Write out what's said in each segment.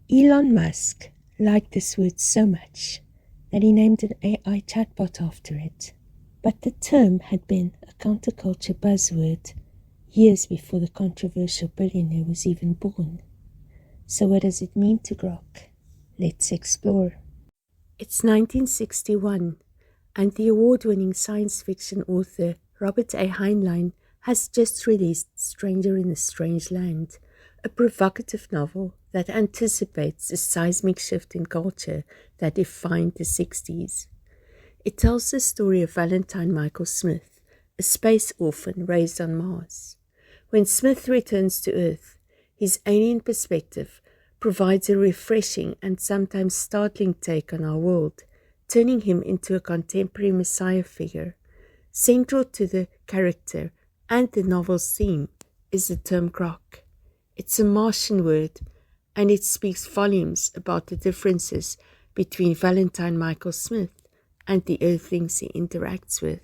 Elon Musk liked this word so much that he named an AI chatbot after it. But the term had been a counterculture buzzword years before the controversial billionaire was even born. So what does it mean to grok? Let's explore. It's 1961, and the award-winning science fiction author RobertAHeinlein has just released Stranger in a Strange Land, a provocative novel that anticipates a seismic shift in culture that defined the 60s. It tells the story of Valentine Michael Smith, a space orphan raised on Mars. When Smith returns to Earth, his alien perspective provides a refreshing and sometimes startling take on our world, turning him into a contemporary messiah figure. Central to the character and the novel's theme is the term grok. It's a Martian word, and it speaks volumes about the differences between Valentine Michael Smith and the Earthlings he interacts with.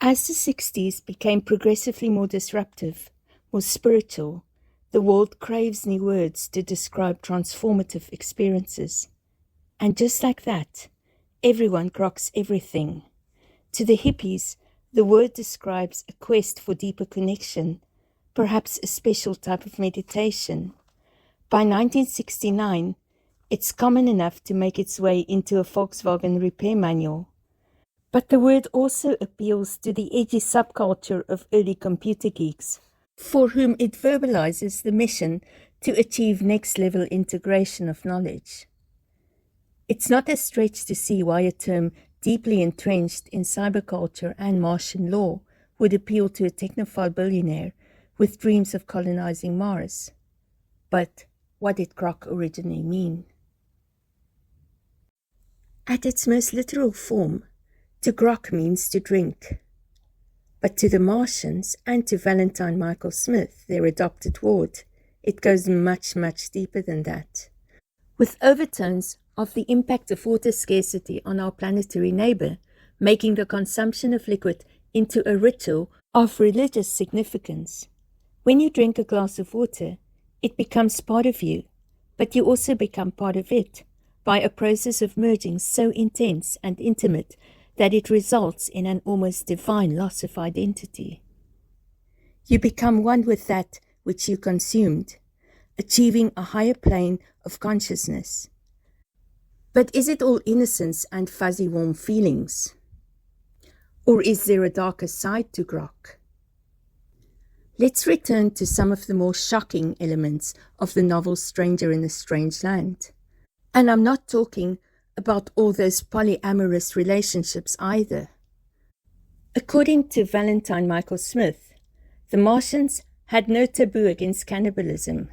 As the 60s became progressively more disruptive, more spiritual, the world craves new words to describe transformative experiences. And just like that, everyone groks everything. To the hippies, the word describes a quest for deeper connection, perhaps a special type of meditation. By 1969, it's common enough to make its way into a Volkswagen repair manual. But the word also appeals to the edgy subculture of early computer geeks, for whom it verbalizes the mission to achieve next-level integration of knowledge. It's not a stretch to see why a term deeply entrenched in cyberculture and Martian law would appeal to a technophile billionaire with dreams of colonizing Mars. But what did grok originally mean? At its most literal form, to grok means to drink. But to the Martians and to Valentine Michael Smith, their adopted ward, it goes much, much deeper than that. With overtones of the impact of water scarcity on our planetary neighbor, making the consumption of liquid into a ritual of religious significance. When you drink a glass of water, it becomes part of you, but you also become part of it by a process of merging so intense and intimate that it results in an almost divine loss of identity. You become one with that which you consumed, achieving a higher plane of consciousness. But is it all innocence and fuzzy warm feelings? Or is there a darker side to grok? Let's return to some of the more shocking elements of the novel Stranger in a Strange Land. And I'm not talking about all those polyamorous relationships either. According to Valentine Michael Smith, the Martians had no taboo against cannibalism.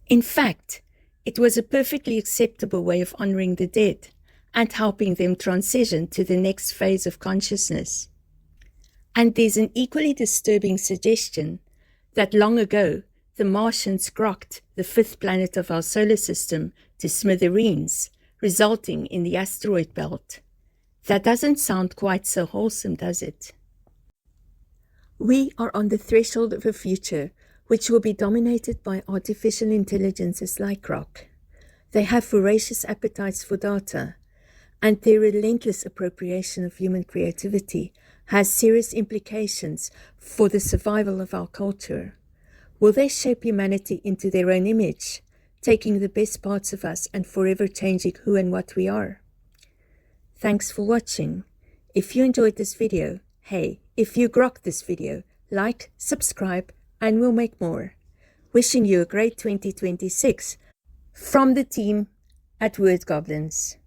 In fact, it was a perfectly acceptable way of honoring the dead and helping them transition to the next phase of consciousness. And there's an equally disturbing suggestion that long ago, the Martians grokked the fifth planet of our solar system to smithereens, resulting in the asteroid belt. That doesn't sound quite so wholesome, does it? We are on the threshold of a future which will be dominated by artificial intelligences like grok. They have voracious appetites for data, and their relentless appropriation of human creativity has serious implications for the survival of our culture. Will they shape humanity into their own image, taking the best parts of us and forever changing who and what we are? Thanks for watching. If you enjoyed this video, hey, if you grok this video, like, subscribe, and we'll make more. Wishing you a great 2026 from the team at Word Goblins.